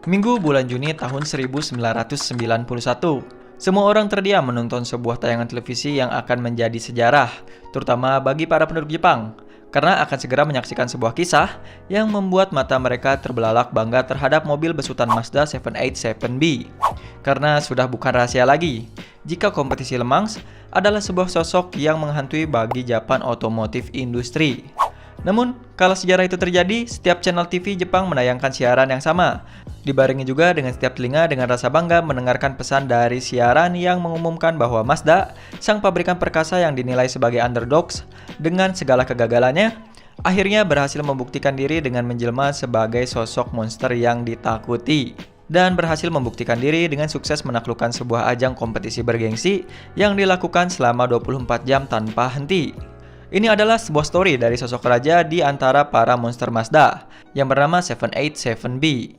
Minggu bulan Juni tahun 1991. Semua orang terdiam menonton sebuah tayangan televisi yang akan menjadi sejarah, terutama bagi para penduduk Jepang, karena akan segera menyaksikan sebuah kisah yang membuat mata mereka terbelalak bangga terhadap mobil besutan Mazda 787B. Karena sudah bukan rahasia lagi, jika kompetisi Le Mans adalah sebuah sosok yang menghantui bagi Japan otomotif industri. Namun, kala sejarah itu terjadi, setiap channel TV Jepang menayangkan siaran yang sama. Dibarengi juga dengan setiap telinga dengan rasa bangga mendengarkan pesan dari siaran yang mengumumkan bahwa Mazda, sang pabrikan perkasa yang dinilai sebagai underdogs dengan segala kegagalannya, akhirnya berhasil membuktikan diri dengan menjelma sebagai sosok monster yang ditakuti. Dan berhasil membuktikan diri dengan sukses menaklukkan sebuah ajang kompetisi bergengsi yang dilakukan selama 24 jam tanpa henti. Ini adalah sebuah story dari sosok raja di antara para monster Mazda yang bernama 787B.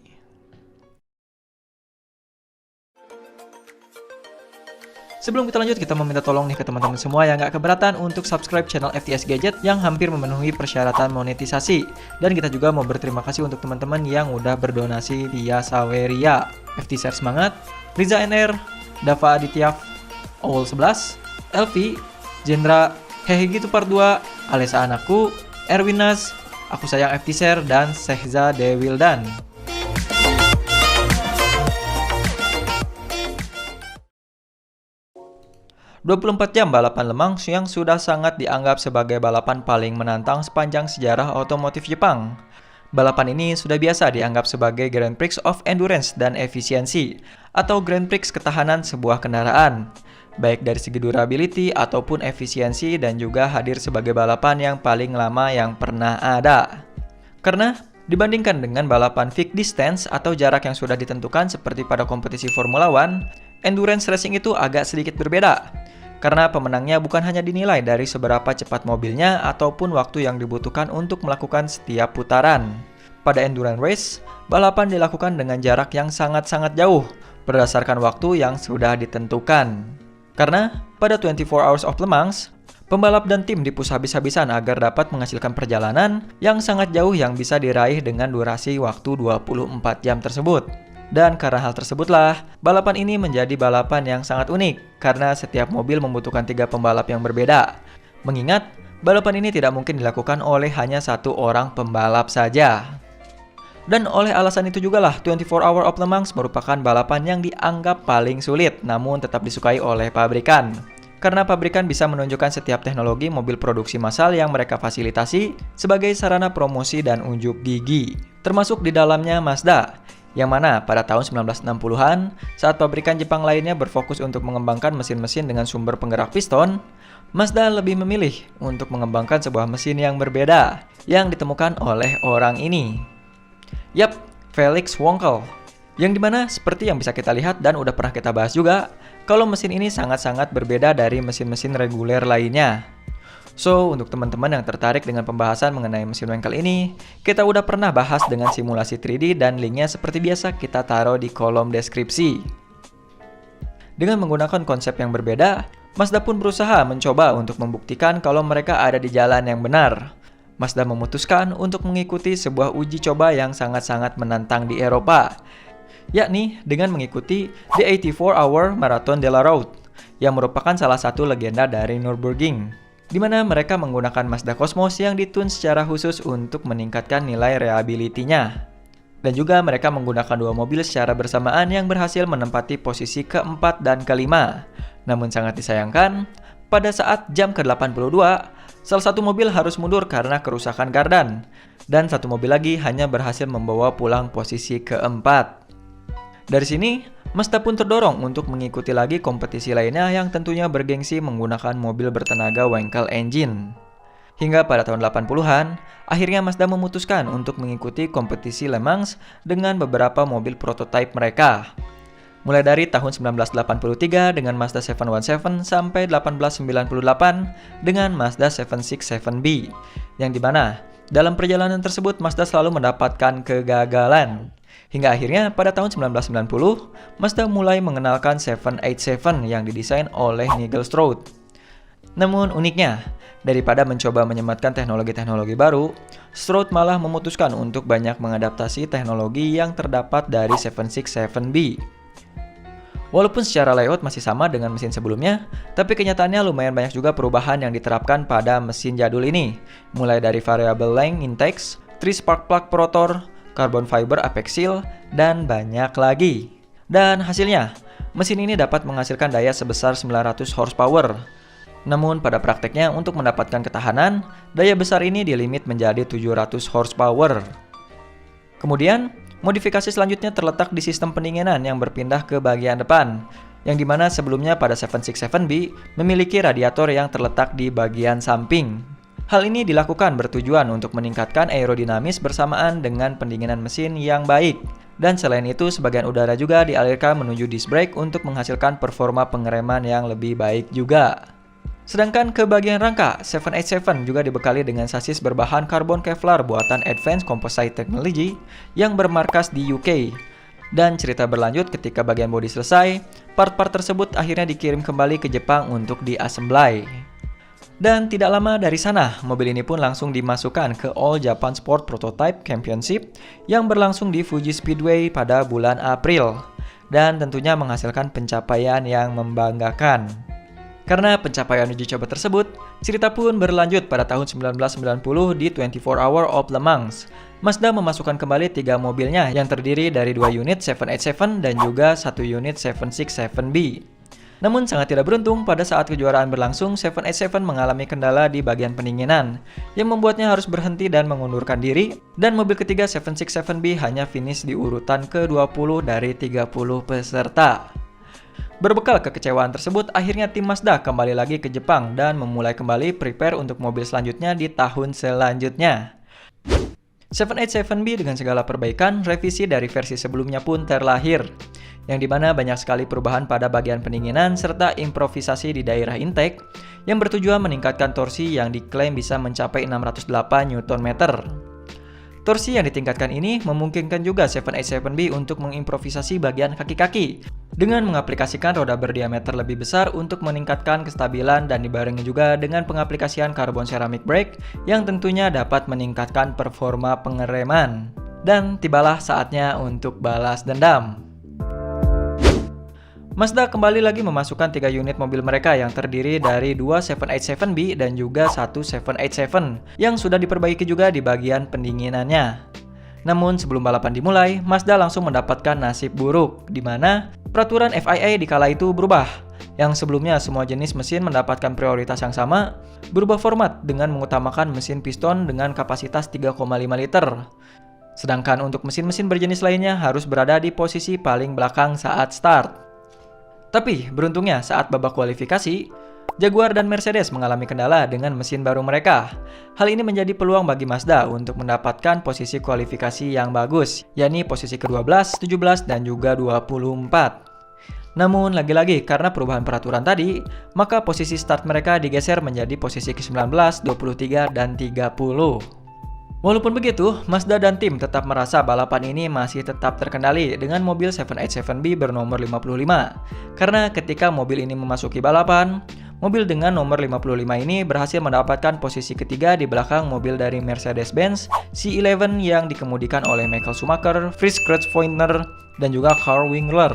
Sebelum kita lanjut, kita meminta tolong nih ke teman-teman semua yang gak keberatan untuk subscribe channel FTS Gadget yang hampir memenuhi persyaratan monetisasi. Dan kita juga mau berterima kasih untuk teman-teman yang udah berdonasi via Saweria, FTSR Semangat, Riza NR, Dava Aditya, Owl 11, Elvi, Jendra, Hehe gitu part 2, Alesa Anakku, Erwinas, Aku Sayang FTSR, dan Sehza Dewildan. "24 jam balapan Le Mans yang sudah sangat dianggap sebagai balapan paling menantang sepanjang sejarah otomotif Jepang. Balapan ini sudah biasa dianggap sebagai Grand Prix of Endurance dan Efisiensi, atau Grand Prix ketahanan sebuah kendaraan, baik dari segi durability ataupun efisiensi, dan juga hadir sebagai balapan yang paling lama yang pernah ada. Karena dibandingkan dengan balapan fixed distance atau jarak yang sudah ditentukan seperti pada kompetisi Formula One, endurance racing itu agak sedikit berbeda. Karena pemenangnya bukan hanya dinilai dari seberapa cepat mobilnya ataupun waktu yang dibutuhkan untuk melakukan setiap putaran. Pada endurance race, balapan dilakukan dengan jarak yang sangat-sangat jauh berdasarkan waktu yang sudah ditentukan. Karena pada 24 Hours of Le Mans, pembalap dan tim dipush habis-habisan agar dapat menghasilkan perjalanan yang sangat jauh yang bisa diraih dengan durasi waktu 24 jam tersebut. Dan karena hal tersebutlah, balapan ini menjadi balapan yang sangat unik karena setiap mobil membutuhkan 3 pembalap yang berbeda. Mengingat, balapan ini tidak mungkin dilakukan oleh hanya satu orang pembalap saja. Dan oleh alasan itu jugalah 24 Hour of Le Mans merupakan balapan yang dianggap paling sulit namun tetap disukai oleh pabrikan. Karena pabrikan bisa menunjukkan setiap teknologi mobil produksi massal yang mereka fasilitasi sebagai sarana promosi dan unjuk gigi. Termasuk di dalamnya Mazda, yang mana pada tahun 1960-an saat pabrikan Jepang lainnya berfokus untuk mengembangkan mesin-mesin dengan sumber penggerak piston, Mazda lebih memilih untuk mengembangkan sebuah mesin yang berbeda yang ditemukan oleh orang ini. Yap, Felix Wankel. Yang dimana seperti yang bisa kita lihat dan udah pernah kita bahas juga, kalau mesin ini sangat-sangat berbeda dari mesin-mesin reguler lainnya. So, untuk teman-teman yang tertarik dengan pembahasan mengenai mesin Wankel ini, kita udah pernah bahas dengan simulasi 3D dan linknya seperti biasa kita taruh di kolom deskripsi. Dengan menggunakan konsep yang berbeda, Mazda pun berusaha mencoba untuk membuktikan kalau mereka ada di jalan yang benar. Mazda memutuskan untuk mengikuti sebuah uji coba yang sangat-sangat menantang di Eropa, yakni dengan mengikuti The 84 Hour Marathon de la Route, yang merupakan salah satu legenda dari Nürburgring, di mana mereka menggunakan Mazda Cosmos yang ditune secara khusus untuk meningkatkan nilai reliability-nya. Dan juga mereka menggunakan 2 mobil secara bersamaan yang berhasil menempati posisi keempat dan kelima. Namun sangat disayangkan, pada saat jam ke-82, salah satu mobil harus mundur karena kerusakan gardan, dan satu mobil lagi hanya berhasil membawa pulang posisi keempat. Dari sini, Mazda pun terdorong untuk mengikuti lagi kompetisi lainnya yang tentunya bergengsi menggunakan mobil bertenaga Wankel engine. Hingga pada tahun 80-an, akhirnya Mazda memutuskan untuk mengikuti kompetisi Le Mans dengan beberapa mobil prototipe mereka. Mulai dari tahun 1983 dengan Mazda 717 sampai 1898 dengan Mazda 767B, yang dimana dalam perjalanan tersebut Mazda selalu mendapatkan kegagalan. Hingga akhirnya pada tahun 1990, Mazda mulai mengenalkan 787 yang didesain oleh Nigel Stroud. Namun uniknya, daripada mencoba menyematkan teknologi-teknologi baru, Stroud malah memutuskan untuk banyak mengadaptasi teknologi yang terdapat dari 767B. Walaupun secara layout masih sama dengan mesin sebelumnya, tapi kenyataannya lumayan banyak juga perubahan yang diterapkan pada mesin jadul ini, mulai dari variable length intakes, 3 spark plug per rotor, carbon fiber apex seal, dan banyak lagi. Dan hasilnya, mesin ini dapat menghasilkan daya sebesar 900 horsepower. Namun pada prakteknya untuk mendapatkan ketahanan, daya besar ini dilimit menjadi 700 horsepower. Kemudian, modifikasi selanjutnya terletak di sistem pendinginan yang berpindah ke bagian depan, yang dimana sebelumnya pada 767B memiliki radiator yang terletak di bagian samping. Hal ini dilakukan bertujuan untuk meningkatkan aerodinamis bersamaan dengan pendinginan mesin yang baik. Dan selain itu, sebagian udara juga dialirkan menuju disc brake untuk menghasilkan performa pengereman yang lebih baik juga. Sedangkan ke bagian rangka, 787 juga dibekali dengan sasis berbahan karbon Kevlar buatan Advanced Composite Technology yang bermarkas di UK. Dan cerita berlanjut ketika bagian bodi selesai, part-part tersebut akhirnya dikirim kembali ke Jepang untuk diassemble. Dan tidak lama dari sana, mobil ini pun langsung dimasukkan ke All Japan Sport Prototype Championship yang berlangsung di Fuji Speedway pada bulan April. Dan tentunya menghasilkan pencapaian yang membanggakan. Karena pencapaian uji coba tersebut, cerita pun berlanjut pada tahun 1990 di 24 Hour of Le Mans. Mazda memasukkan kembali 3 mobilnya yang terdiri dari 2 unit 787 dan juga 1 unit 767B. Namun sangat tidak beruntung pada saat kejuaraan berlangsung, 787 mengalami kendala di bagian pendinginan yang membuatnya harus berhenti dan mengundurkan diri, dan mobil ketiga 767B hanya finish di urutan ke-20 dari 30 peserta. Berbekal kekecewaan tersebut, akhirnya tim Mazda kembali lagi ke Jepang dan memulai kembali prepare untuk mobil selanjutnya di tahun selanjutnya. 787B dengan segala perbaikan, revisi dari versi sebelumnya pun terlahir, yang dimana banyak sekali perubahan pada bagian pendinginan serta improvisasi di daerah intake yang bertujuan meningkatkan torsi yang diklaim bisa mencapai 608 Nm. Torsi yang ditingkatkan ini memungkinkan juga 787B untuk mengimprovisasi bagian kaki-kaki dengan mengaplikasikan roda berdiameter lebih besar untuk meningkatkan kestabilan dan dibarengi juga dengan pengaplikasian karbon ceramic brake yang tentunya dapat meningkatkan performa pengereman. Dan tibalah saatnya untuk balas dendam. Mazda kembali lagi memasukkan 3 unit mobil mereka yang terdiri dari 2 787B dan juga 1 787 yang sudah diperbaiki juga di bagian pendinginannya. Namun sebelum balapan dimulai, Mazda langsung mendapatkan nasib buruk, di mana peraturan FIA di kala itu berubah. Yang sebelumnya semua jenis mesin mendapatkan prioritas yang sama, berubah format dengan mengutamakan mesin piston dengan kapasitas 3,5 liter. Sedangkan untuk mesin-mesin berjenis lainnya harus berada di posisi paling belakang saat start. Tapi beruntungnya saat babak kualifikasi, Jaguar dan Mercedes mengalami kendala dengan mesin baru mereka. Hal ini menjadi peluang bagi Mazda untuk mendapatkan posisi kualifikasi yang bagus, yakni posisi ke-12, 17, dan juga 24. Namun lagi-lagi karena perubahan peraturan tadi, maka posisi start mereka digeser menjadi posisi ke-19, 23, dan 30. Walaupun begitu, Mazda dan tim tetap merasa balapan ini masih tetap terkendali dengan mobil 787B bernomor 55. Karena ketika mobil ini memasuki balapan, mobil dengan nomor 55 ini berhasil mendapatkan posisi ketiga di belakang mobil dari Mercedes-Benz C11 yang dikemudikan oleh Michael Schumacher, Fritz Kreutzweinner, dan juga Karl Winkler.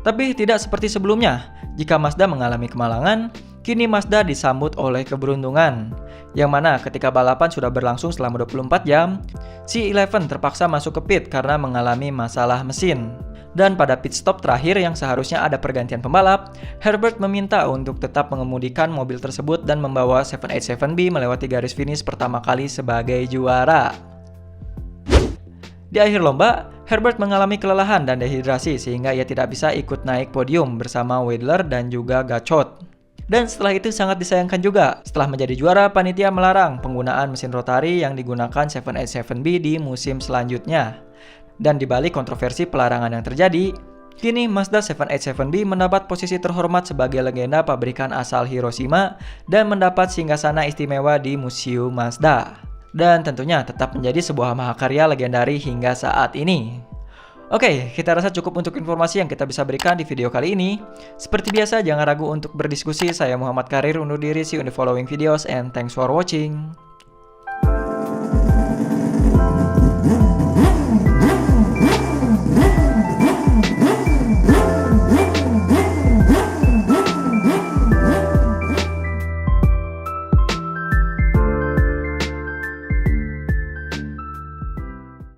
Tapi tidak seperti sebelumnya, jika Mazda mengalami kemalangan, kini Mazda disambut oleh keberuntungan. Yang mana ketika balapan sudah berlangsung selama 24 jam, C11 terpaksa masuk ke pit karena mengalami masalah mesin. Dan pada pit stop terakhir yang seharusnya ada pergantian pembalap, Herbert meminta untuk tetap mengemudikan mobil tersebut dan membawa 787B melewati garis finish pertama kali sebagai juara. Di akhir lomba, Herbert mengalami kelelahan dan dehidrasi sehingga ia tidak bisa ikut naik podium bersama Weidler dan juga Gachot. Dan setelah itu sangat disayangkan juga, setelah menjadi juara, panitia melarang penggunaan mesin rotari yang digunakan 787B di musim selanjutnya. Dan di balik kontroversi pelarangan yang terjadi, kini Mazda 787B mendapat posisi terhormat sebagai legenda pabrikan asal Hiroshima dan mendapat singgasana istimewa di Museum Mazda. Dan tentunya tetap menjadi sebuah mahakarya legendari hingga saat ini. Oke, kita rasa cukup untuk informasi yang kita bisa berikan di video kali ini. Seperti biasa, jangan ragu untuk berdiskusi. Saya Muhammad Karir undur diri, see you in the following videos and thanks for watching.